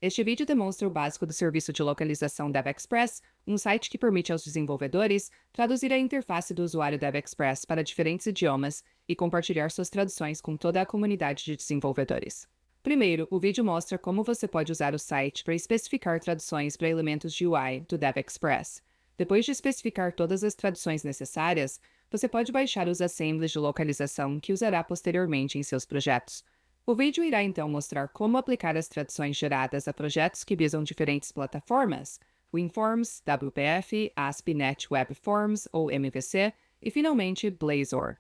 Este vídeo demonstra o básico do serviço de localização DevExpress, um site que permite aos desenvolvedores traduzir a interface do usuário DevExpress para diferentes idiomas e compartilhar suas traduções com toda a comunidade de desenvolvedores. Primeiro, o vídeo mostra como você pode usar o site para especificar traduções para elementos de UI do DevExpress. Depois de especificar todas as traduções necessárias, você pode baixar os assemblies de localização que usará posteriormente em seus projetos. O vídeo irá então mostrar como aplicar as traduções geradas a projetos que visam diferentes plataformas, WinForms, WPF, ASP.NET Web Forms ou MVC e, finalmente, Blazor.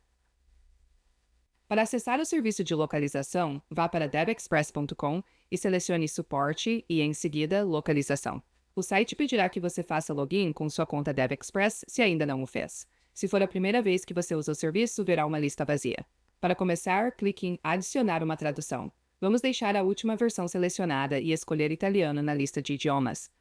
Para acessar o serviço de localização, vá para devexpress.com e selecione Suporte e, em seguida, Localização. O site pedirá que você faça login com sua conta DevExpress se ainda não o fez. Se for a primeira vez que você usa o serviço, verá uma lista vazia. Para começar, clique em Adicionar uma tradução. Vamos deixar a última versão selecionada e escolher italiano na lista de idiomas.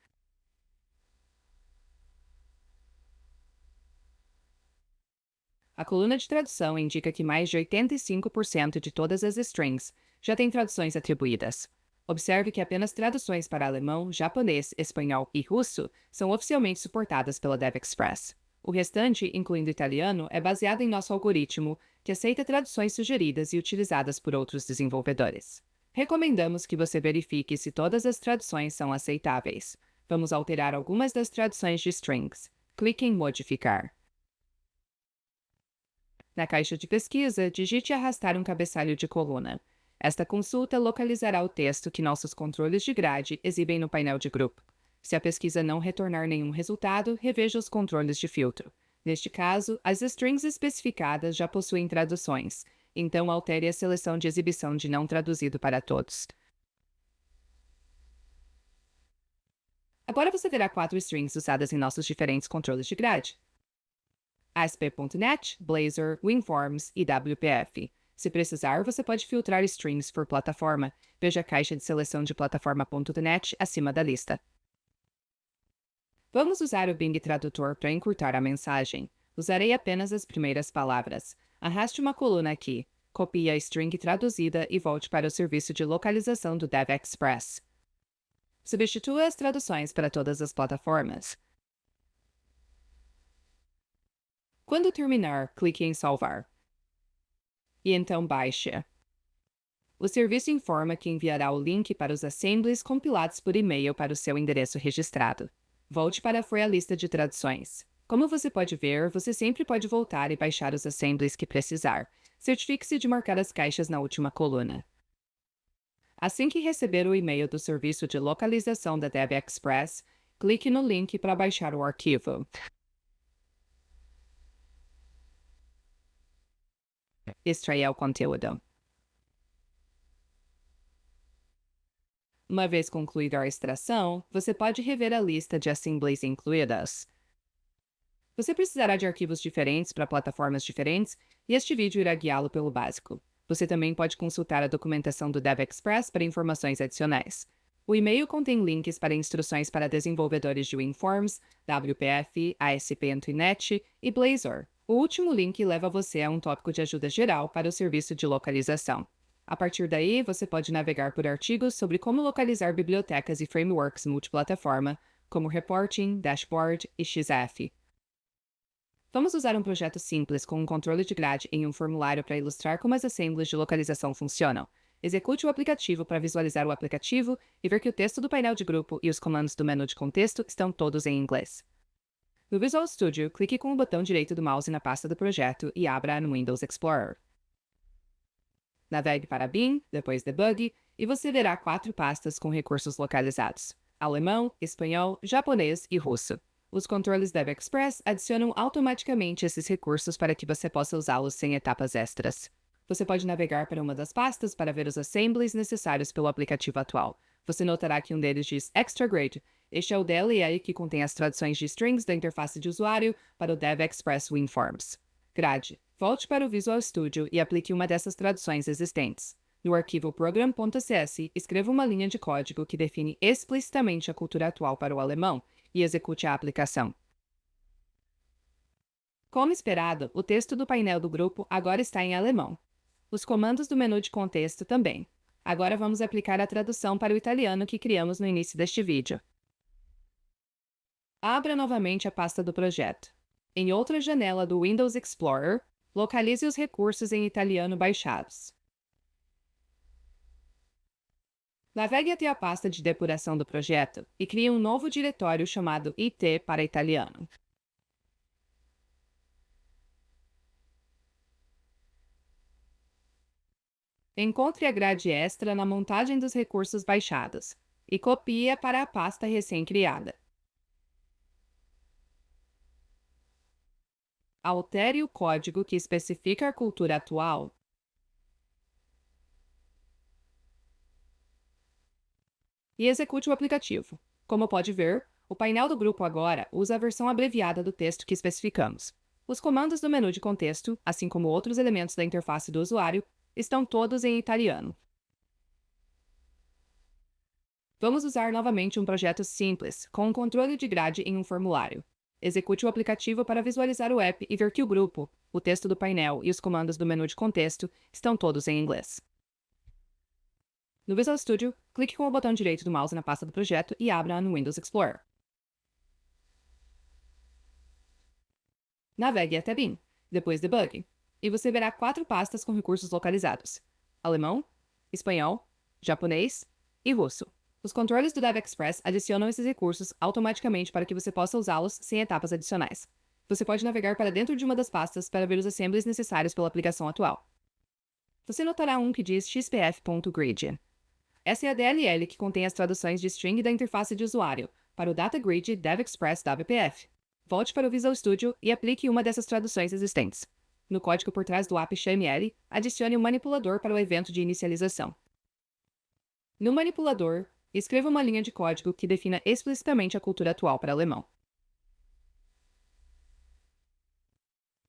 A coluna de tradução indica que mais de 85% de todas as strings já têm traduções atribuídas. Observe que apenas traduções para alemão, japonês, espanhol e russo são oficialmente suportadas pela DevExpress. O restante, incluindo italiano, é baseado em nosso algoritmo, que aceita traduções sugeridas e utilizadas por outros desenvolvedores. Recomendamos que você verifique se todas as traduções são aceitáveis. Vamos alterar algumas das traduções de strings. Clique em Modificar. Na caixa de pesquisa, digite arrastar um cabeçalho de coluna. Esta consulta localizará o texto que nossos controles de grade exibem no painel de grupo. Se a pesquisa não retornar nenhum resultado, reveja os controles de filtro. Neste caso, as strings especificadas já possuem traduções, então altere a seleção de exibição de não traduzido para todos. Agora você terá 4 strings usadas em nossos diferentes controles de grade: ASP.NET, Blazor, WinForms e WPF. Se precisar, você pode filtrar strings por plataforma. Veja a caixa de seleção de plataforma.net acima da lista. Vamos usar o Bing Tradutor para encurtar a mensagem. Usarei apenas as primeiras palavras. Arraste uma coluna aqui, copie a string traduzida e volte para o serviço de localização do DevExpress. Substitua as traduções para todas as plataformas. Quando terminar, clique em Salvar. E então baixe. O serviço informa que enviará o link para os assemblies compilados por e-mail para o seu endereço registrado. Volte para a lista de traduções. Como você pode ver, você sempre pode voltar e baixar os assemblies que precisar. Certifique-se de marcar as caixas na última coluna. Assim que receber o e-mail do serviço de localização da DevExpress, clique no link para baixar o arquivo. Extrair o conteúdo. Uma vez concluída a extração, você pode rever a lista de assemblies incluídas. Você precisará de arquivos diferentes para plataformas diferentes e este vídeo irá guiá-lo pelo básico. Você também pode consultar a documentação do DevExpress para informações adicionais. O e-mail contém links para instruções para desenvolvedores de WinForms, WPF, ASP.NET e Blazor. O último link leva você a um tópico de ajuda geral para o serviço de localização. A partir daí, você pode navegar por artigos sobre como localizar bibliotecas e frameworks multiplataforma, como Reporting, Dashboard e XF. Vamos usar um projeto simples com um controle de grade em um formulário para ilustrar como as assemblies de localização funcionam. Execute o aplicativo para visualizar o aplicativo e ver que o texto do painel de grupo e os comandos do menu de contexto estão todos em inglês. No Visual Studio, clique com o botão direito do mouse na pasta do projeto e abra-a no Windows Explorer. Navegue para Bing, depois Debug, e você verá 4 pastas com recursos localizados: alemão, espanhol, japonês e russo. Os controles DevExpress adicionam automaticamente esses recursos para que você possa usá-los sem etapas extras. Você pode navegar para uma das pastas para ver os assemblies necessários pelo aplicativo atual. Você notará que um deles diz Extra Grade. Este é o DLL que contém as traduções de strings da interface de usuário para o DevExpress WinForms. Grade. Volte para o Visual Studio e aplique uma dessas traduções existentes. No arquivo program.cs, escreva uma linha de código que define explicitamente a cultura atual para o alemão e execute a aplicação. Como esperado, o texto do painel do grupo agora está em alemão. Os comandos do menu de contexto também. Agora vamos aplicar a tradução para o italiano que criamos no início deste vídeo. Abra novamente a pasta do projeto. Em outra janela do Windows Explorer, localize os recursos em italiano baixados. Navegue até a pasta de depuração do projeto e crie um novo diretório chamado IT para italiano. Encontre a grade extra na montagem dos recursos baixados e copie-a para a pasta recém-criada. Altere o código que especifica a cultura atual e execute o aplicativo. Como pode ver, o painel do grupo agora usa a versão abreviada do texto que especificamos. Os comandos do menu de contexto, assim como outros elementos da interface do usuário, estão todos em italiano. Vamos usar novamente um projeto simples, com um controle de grade em um formulário. Execute o aplicativo para visualizar o app e ver que o grupo, o texto do painel e os comandos do menu de contexto estão todos em inglês. No Visual Studio, clique com o botão direito do mouse na pasta do projeto e abra-a no Windows Explorer. Navegue até Bin, depois Debug, e você verá 4 pastas com recursos localizados: alemão, espanhol, japonês e russo. Os controles do DevExpress adicionam esses recursos automaticamente para que você possa usá-los sem etapas adicionais. Você pode navegar para dentro de uma das pastas para ver os assemblies necessários pela aplicação atual. Você notará um que diz xpf.grid. Essa é a DLL que contém as traduções de string da interface de usuário para o DataGrid DevExpress.wpf. Volte para o Visual Studio e aplique uma dessas traduções existentes. No código por trás do app.xml, adicione um manipulador para o evento de inicialização. No manipulador, escreva uma linha de código que defina explicitamente a cultura atual para alemão.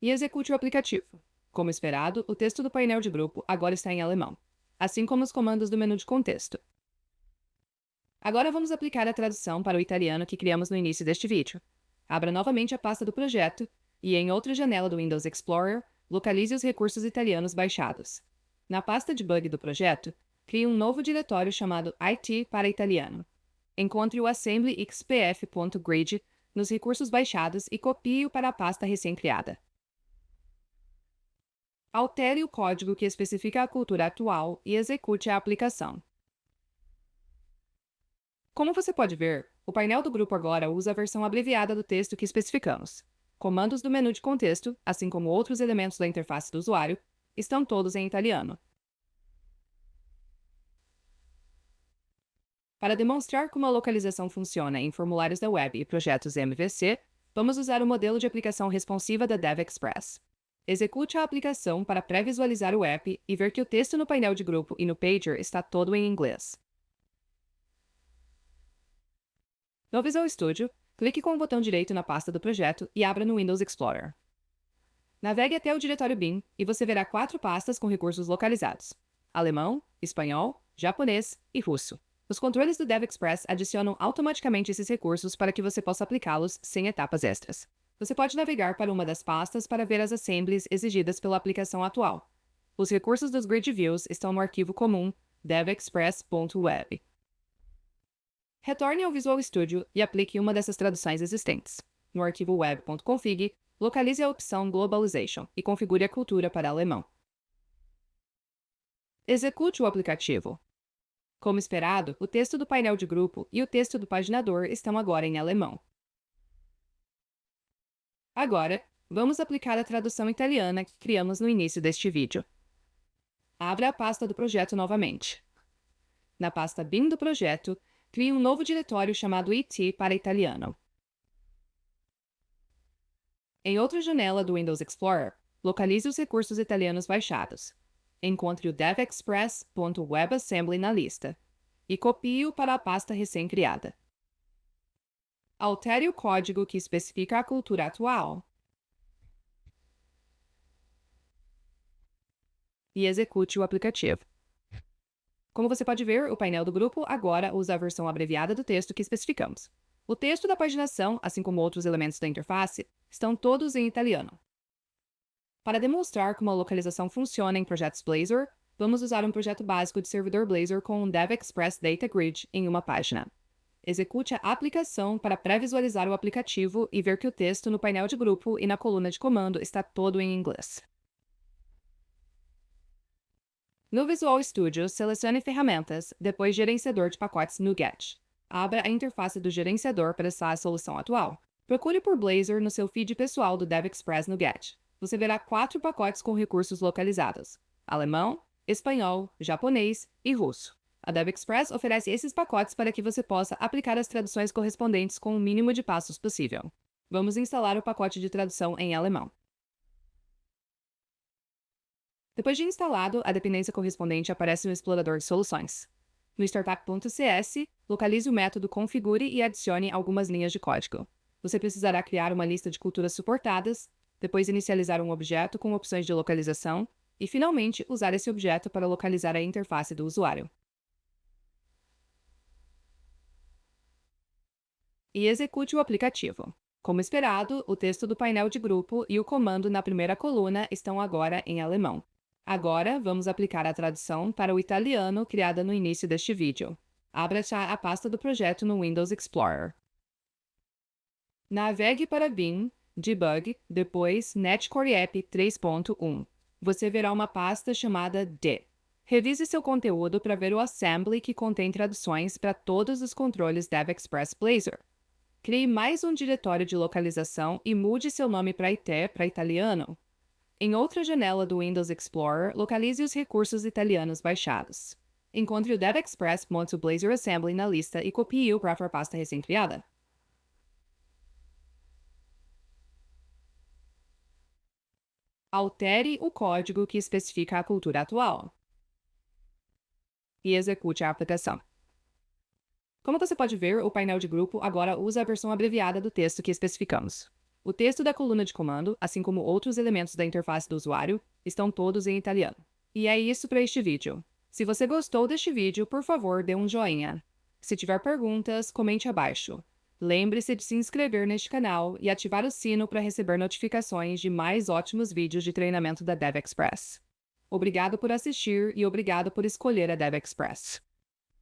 E execute o aplicativo. Como esperado, o texto do painel de grupo agora está em alemão, assim como os comandos do menu de contexto. Agora vamos aplicar a tradução para o italiano que criamos no início deste vídeo. Abra novamente a pasta do projeto e, em outra janela do Windows Explorer, localize os recursos italianos baixados. Na pasta de bug do projeto, crie um novo diretório chamado IT para italiano. Encontre o assembly xpf.grid nos recursos baixados e copie-o para a pasta recém-criada. Altere o código que especifica a cultura atual e execute a aplicação. Como você pode ver, o painel do grupo agora usa a versão abreviada do texto que especificamos. Comandos do menu de contexto, assim como outros elementos da interface do usuário, estão todos em italiano. Para demonstrar como a localização funciona em formulários da web e projetos MVC, vamos usar o modelo de aplicação responsiva da DevExpress. Execute a aplicação para pré-visualizar o app e ver que o texto no painel de grupo e no pager está todo em inglês. No Visual Studio, clique com o botão direito na pasta do projeto e abra no Windows Explorer. Navegue até o diretório bin e você verá 4 pastas com recursos localizados: alemão, espanhol, japonês e russo. Os controles do DevExpress adicionam automaticamente esses recursos para que você possa aplicá-los sem etapas extras. Você pode navegar para uma das pastas para ver as assemblies exigidas pela aplicação atual. Os recursos dos grid views estão no arquivo comum devexpress.web. Retorne ao Visual Studio e aplique uma dessas traduções existentes. No arquivo web.config, localize a opção Globalization e configure a cultura para alemão. Execute o aplicativo. Como esperado, o texto do painel de grupo e o texto do paginador estão agora em alemão. Agora, vamos aplicar a tradução italiana que criamos no início deste vídeo. Abra a pasta do projeto novamente. Na pasta bin do projeto, crie um novo diretório chamado IT para italiano. Em outra janela do Windows Explorer, localize os recursos italianos baixados. Encontre o devexpress.webassembly na lista e copie-o para a pasta recém-criada. Altere o código que especifica a cultura atual e execute o aplicativo. Como você pode ver, o painel do grupo agora usa a versão abreviada do texto que especificamos. O texto da paginação, assim como outros elementos da interface, estão todos em italiano. Para demonstrar como a localização funciona em projetos Blazor, Vamos usar um projeto básico de servidor Blazor com um DevExpress Data Grid em uma página. Execute a aplicação para pré-visualizar o aplicativo e ver que o texto no painel de grupo e na coluna de comando está todo em inglês. No Visual Studio, selecione Ferramentas, depois Gerenciador de pacotes NuGet. Abra a interface do gerenciador para acessar a solução atual. Procure por Blazor no seu feed pessoal do DevExpress NuGet. Você verá 4 pacotes com recursos localizados: alemão, espanhol, japonês e russo. A DevExpress oferece esses pacotes para que você possa aplicar as traduções correspondentes com o mínimo de passos possível. Vamos instalar o pacote de tradução em alemão. Depois de instalado, a dependência correspondente aparece no explorador de soluções. No startup.cs, localize o método configure e adicione algumas linhas de código. Você precisará criar uma lista de culturas suportadas, depois inicializar um objeto com opções de localização e, finalmente, usar esse objeto para localizar a interface do usuário. E execute o aplicativo. Como esperado, o texto do painel de grupo e o comando na primeira coluna estão agora em alemão. Agora, vamos aplicar a tradução para o italiano criada no início deste vídeo. Abra já a pasta do projeto no Windows Explorer. Navegue para Bin, Debug, depois Netcore App 3.1. Você verá uma pasta chamada D. Revise seu conteúdo para ver o assembly que contém traduções para todos os controles DevExpress Blazor. Crie mais um diretório de localização e mude seu nome para IT para italiano. Em outra janela do Windows Explorer, localize os recursos italianos baixados. Encontre o DevExpress.blazor assembly na lista e copie-o para a pasta recém-criada. Altere o código que especifica a cultura atual. E execute a aplicação. Como você pode ver, o painel de grupo agora usa a versão abreviada do texto que especificamos. O texto da coluna de comando, assim como outros elementos da interface do usuário, estão todos em italiano. E é isso para este vídeo. Se você gostou deste vídeo, por favor, dê um joinha. Se tiver perguntas, comente abaixo. Lembre-se de se inscrever neste canal e ativar o sino para receber notificações de mais ótimos vídeos de treinamento da DevExpress. Obrigado por assistir e obrigado por escolher a DevExpress.